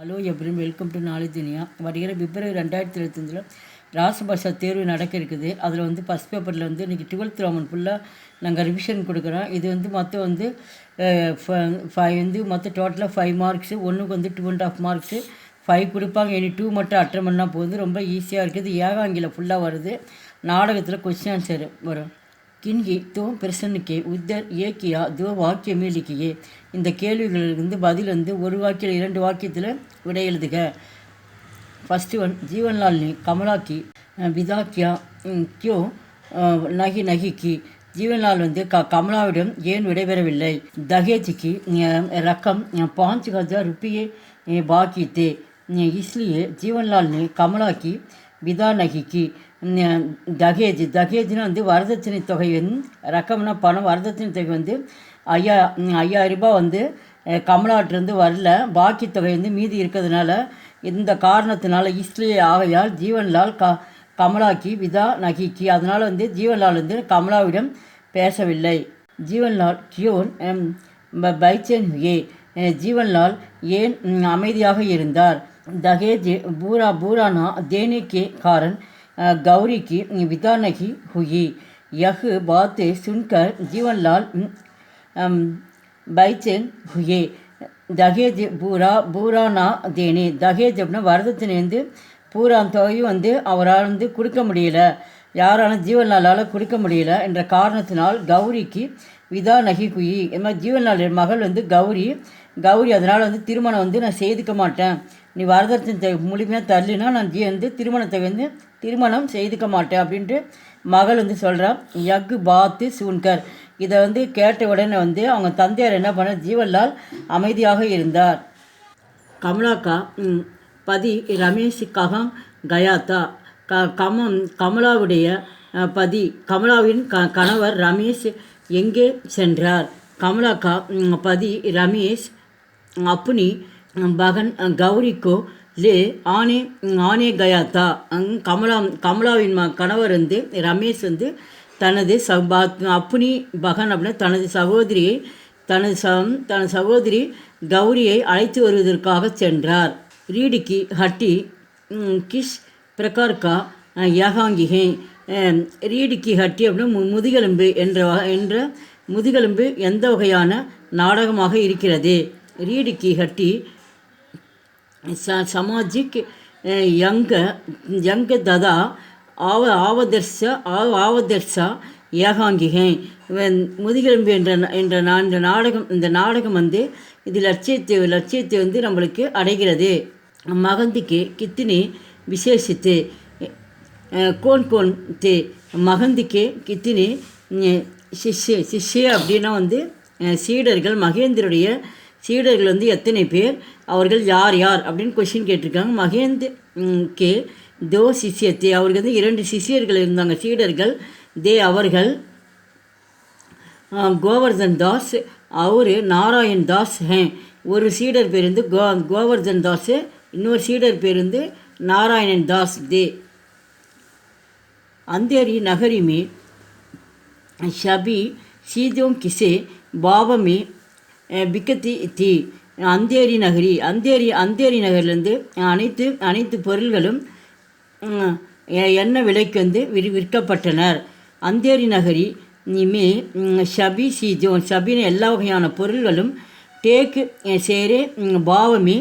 Hello எப்ரின், welcome to knowledge துனியா. வருகிற பிப்ரவரி 2025 ராசபாஷா தேர்வு நடக்க இருக்குது. அதில் வந்து ஃபஸ்ட் பேப்பரில் வந்து இன்றைக்கி 12th ரோமன் ஃபுல்லாக நாங்கள் ரிவிஷன் கொடுக்குறோம். இது வந்து மொத்தம் வந்து 5 வந்து மொத்தம் டோட்டலாக 5 மார்க்ஸு, ஒன்றுக்கு வந்து 2.5 மார்க்ஸு 5 கொடுப்பாங்க. இனி 2 மட்டும் அட்டன் பண்ணால் போகுது. ரொம்ப ஈஸியாக இருக்குது. ஏகாங்கில ஃபுல்லாக வருது. நாடகத்தில் கொஸ்டின் ஆன்சர் வரும். கின்கி தோ பிரசன்னுக்கே உத்தர் ஏக்கியா தோ வாக்கியமே லிக்கியே. இந்த கேள்விகளிலிருந்து பதில் வந்து ஒரு வாக்கியில் 2 வாக்கியத்தில் விடை எழுதுக. ஃபஸ்ட்டு ஒன், ஜீவன்லால் நே கமலா கி விதா கியா கியோ நகி நகி கி. ஜீவன்லால் வந்து கமலாவிடம் ஏன் விடைபெறவில்லை. தகேஜிக்கு ரக்கம் 5,000 रुपये बाकी थे, इसलिए जीवनलाल ने कमला की विदा नहीं की. தகேஜ்னா வந்து வரதட்சணை தொகை வந்து ரக்கம்னா பணம், வரதட்சணை தொகை வந்து 5,000 ரூபாய் வந்து கமலாட்டிருந்து வரல. பாக்கி தொகை வந்து மீதி இருக்கிறதுனால, இந்த காரணத்தினால இஸ்லியே ஆகையால் ஜீவன்லால் கமலாக்கி விதா நகிக்கி. அதனால் வந்து ஜீவன்லால் வந்து கமலாவிடம் பேசவில்லை. ஜீவன்லால் கியோன் பைச்சன் ஹுயே. ஜீவன்லால் ஏன் அமைதியாக இருந்தார். दहेज बुराना देने के कारण गौरी की विदा नहीं हुई. यह बात सुनकर जीवनलाल बैचेन हुए. दहेज बुराना देने, दहेज அப்படின்னா வரதட்சணை வந்து பூரா தொகையும் வந்து அவரால் வந்து கொடுக்க முடியல, யாரான ஜீவன்லாலால் கொடுக்க முடியல என்ற காரணத்தினால் கௌரிக்கு விதா நகி குயி. இது மாதிரி ஜீவன்லால் மகள் வந்து கௌரி அதனால் வந்து திருமணம் வந்து நான் செய்துக்க மாட்டேன், நீ வரதட்சணை முழுமையாக தரலினா நான் வந்து திருமணத்தை வந்து திருமணம் செய்துக்க மாட்டேன் அப்படின்ட்டு மகள் வந்து சொல்கிறான். யக் பாத்து சூன்கர். இதை வந்து கேட்ட உடனே வந்து அவங்க தந்தையார் என்ன பண்ண, ஜீவன்லால் அமைதியாக இருந்தார். கமலாக்கா பதி ரமேஷ் ககம் கயாத்தா. கமலாவுடைய பதி, கமலாவின் கணவர் ரமேஷ் எங்கே சென்றார். கமலாக்கா பதி ரமேஷ் अपनी बहन गौरी को ले आने गया था. கமலாவின் கணவர் வந்து ரமேஷ் வந்து தனது அப்பனி பகன் அப்படின்னா தனது சகோதரி கௌரியை அழைத்து வருவதற்காக சென்றார். ரீடிக்கு ஹட்டி கிஸ் பிரகார் கா யகாங்கி ஹே. ரீடிக்கு ஹட்டி அப்படின்னா முதுகெலும்பு என்ற முதுகெலும்பு எந்த வகையான நாடகமாக இருக்கிறது. रीढ़ की हड्डी सामाजिक यंग ददा ஆவதர்ஷ ஏகாங்கி ஹே. முதுகெலும்பு என்ற நாடகம், இந்த நாடகம் வந்து இது லட்சியத்தை வந்து நம்மளுக்கு அடைகிறது. மகந்திக்கு கித்தினி விசேஷித்து கோன் தே. மகந்திக்கு கித்தினி சிஷ்ய அப்படின்னா வந்து சீடர்கள், மகேந்திரனுடைய சீடர்கள் வந்து எத்தனை பேர், அவர்கள் யார் யார் அப்படின்னு கொஷின் கேட்டிருக்காங்க. மகேந்திர கே தோ சிஷ்யத்தே. அவருக்கு வந்து 2 சிஷியர்கள் இருந்தாங்க, சீடர்கள். அவர்கள் கோவர்தன் தாஸ் அவர் நாராயண் தாஸ் ஹே. ஒரு சீடர் பேர் வந்து கோவர்தன் தாஸ், இன்னொரு சீடர் பேர் வந்து நாராயணன் தாஸ் தே. अंधेरी नगरी में सभी चीज़ों किसे बाब में बिकती थी. अंधेरी நகரிலிருந்து அனைத்து பொருள்களும் என்ன விலைக்கு வந்து விற்கப்பட்டனர். அந்தேரி நகரி மே ஷபி சீஜோன். ஷபின்னு எல்லா வகையான பொருள்களும் டேக் சேரே பாவமே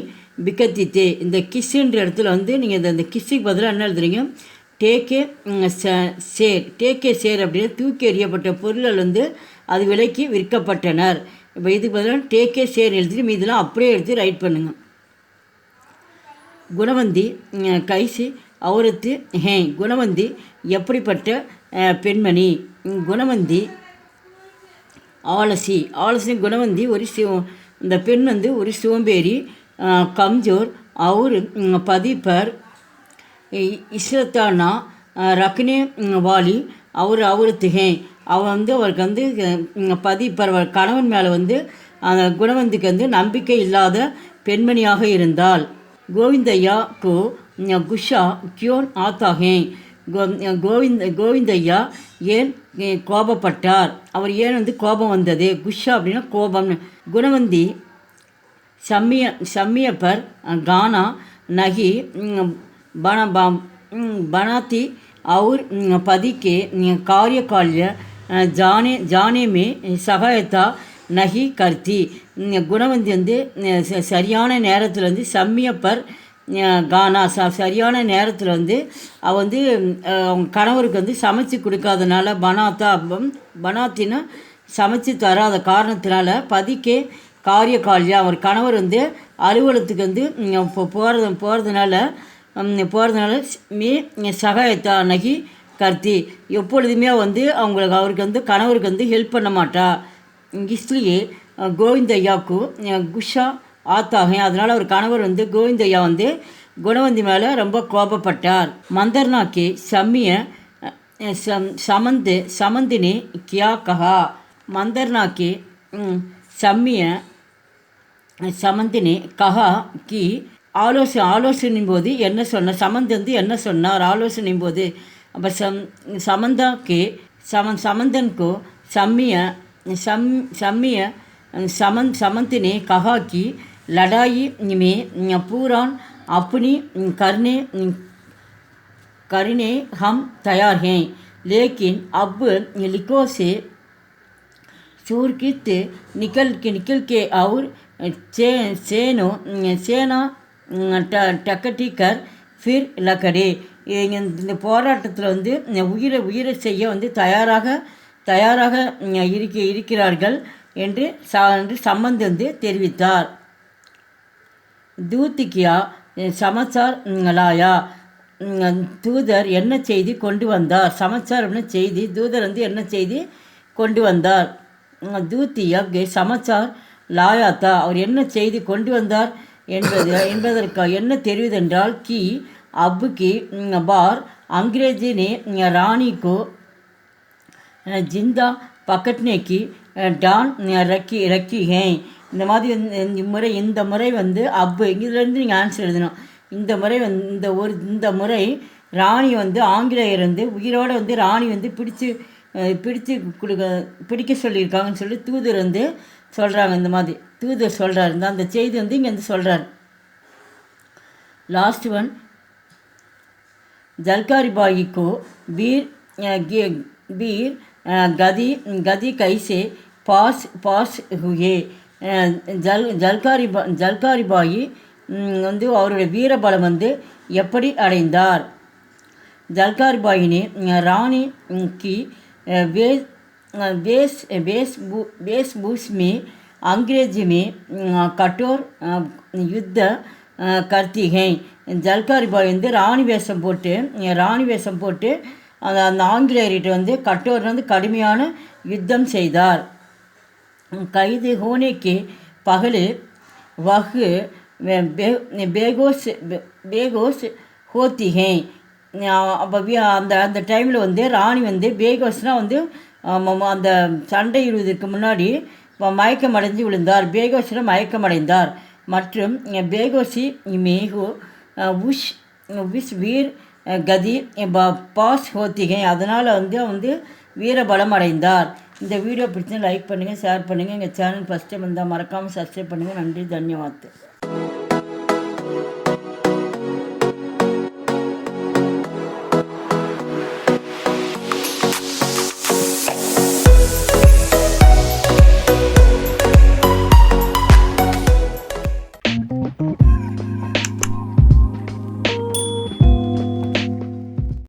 பிக்கத்தித்தே. இந்த கிஸ்ன்ற இடத்துல வந்து நீங்கள் இந்த கிஸ்ஸுக்கு பதிலாக என்ன எழுதுறீங்க, டேக்கே சேர் அப்படின்னு தூக்கி எறியப்பட்ட பொருள்கள் வந்து அது விலைக்கு விற்கப்பட்டனர். இப்போ இதுக்கு பதிலாக டேக்கே சேர் எழுதிட்டு மீதெல்லாம் அப்படியே எடுத்து ரைட் பண்ணுங்கள். குணவந்தி கைசி அவரத்து ஹே. குணவந்தி எப்படிப்பட்ட பெண்மணி. குணவந்தி ஆலசி. குணவந்தி ஒரு இந்த பெண் வந்து ஒரு சோம்பேறி. கம்ஜோர் அவர் பதி பர் இஸ்ரத்தானா ரக்னே வாலி. அவரத்து ஹே. அவருக்கு வந்து பதிப்பர் கணவன் மேலே வந்து அந்த குணவந்திக்கு வந்து நம்பிக்கை இல்லாத பெண்மணியாக இருந்தால். கோவிந்தையா கோ குஷா கியோன் ஆத்தா ஹே. கோவிந்தையா ஏன் கோபப்பட்டார், அவர் ஏன் வந்து கோபம் வந்தது. குஷா அப்படின்னா கோபம். குணவந்தி सम्य पर गाना नहीं बनाती और पति के कार्यकाल्य जाने में सहायता नहीं करती. குணவந்தி வந்து சரியான நேரத்தில் வந்து சம்மியப்பர் கானா சரியான நேரத்தில் வந்து அவள் வந்து அவங்க கணவருக்கு வந்து சமைச்சு கொடுக்காதனால பனாத்தின்னா சமைச்சு தராத காரணத்தினால பதிக்கே காரியகால்யா அவர் கணவர் வந்து அலுவலகத்துக்கு வந்து போகிறதுனால சகாயத்தா நகி கர்த்தி எப்பொழுதுமே வந்து அவருக்கு வந்து கணவருக்கு வந்து ஹெல்ப் பண்ண மாட்டா. இஸ்லியே கோவிந்தையாக்கு குஷா ஆத்தாக அதனால் அவர் கணவர் வந்து கோவிந்தையா வந்து குணவந்தி மேலே ரொம்ப கோபப்பட்டார். மந்தர்னாக்கே சமந்தினி கியா கஹா மந்தர்னாக்கே சமந்தினி கஹா கி ஆலோசனை போது என்ன சொன்ன சமந்த் வந்து என்ன சொன்னார் ஆலோசனை போது. அப்போ சமந்தன்கோ समंत ने कहा कि लड़ाई में पूरान अपनी करने हम तैयार हैं, लेकिन अब लिको से सुरक्षित निकल के और सेना टकटी कर फिर लकड़े. இந்த போராட்டத்தில் வந்து உயிரை செய்ய வந்து தயாராக இருக்கிறார்கள் என்று சம்பந்த் வந்து தெரிவித்தார். தூத்திக்கியா சமாச்சார் லாயா தூதர் என்ன செய்தி கொண்டு வந்தார். சமாச்சார் அப்படின்னா செய்தி, தூதர் வந்து என்ன செய்தி கொண்டு வந்தார். தூத்தியா சமாச்சார் லாயாத்தா அவர் என்ன செய்தி கொண்டு வந்தார் என்பதற்கு என்ன தெரிவதென்றால் கி அப்பு கி பார் अंग्रेजी ने रानी को जिंदा पकड़ने की டான் ரக்கி ஹே. இந்த மாதிரி இந்த முறை வந்து அப்பு இதிலேருந்து நீங்கள் ஆன்சர் எழுதணும். இந்த முறை ராணி வந்து ஆங்கிலேயர் வந்து உயிரோடு வந்து ராணி வந்து பிடிக்க சொல்லியிருக்காங்கன்னு சொல்லி தூதர் வந்து சொல்கிறாங்க. இந்த மாதிரி தூதர் சொல்கிறார். அந்த செய்தி வந்து இங்கே வந்து சொல்கிறார். லாஸ்ட் ஒன் जलकारी बाई को वीर गदी कैसे पास हुए. ஜல்காரி பாயி வந்து அவருடைய வீரபலம் வந்து எப்படி அடைந்தார். ஜல்காரி பாயினே ராணி की वेशभूष में अंग्रेजी में कठोर युद्ध करती हैं. ஜல்காரி பாய் வந்து ராணி வேஷம் போட்டு அந்த ஆங்கிலேயர்கிட்ட வந்து கட்டோர் வந்து கடுமையான யுத்தம் செய்தார். கைது ஹோனேக்கு பகல் வகு பேகோஸ் ஹோத்திகை. அப்போ அந்த டைமில் வந்து ராணி வந்து பேகோஸ்னால் வந்து அந்த சண்டை இடுவதற்கு முன்னாடி மயக்கமடைஞ்சு விழுந்தார். பேகோஸில் மயக்கமடைந்தார். மற்றும் பேகோசி மேகோ விஷ் வீர் கதி பாஸ் ஹோத்திகை அதனால் வந்து வீரபலம் அடைந்தார். இந்த வீடியோ பிடிச்சா லைக் பண்ணுங்கள், ஷேர் பண்ணுங்கள். எங்கள் சேனல் ஃபஸ்ட் டைம் வந்தால் மறக்காமல் சப்ஸ்கிரைப் பண்ணுங்கள். நன்றி, தன்யவாத்.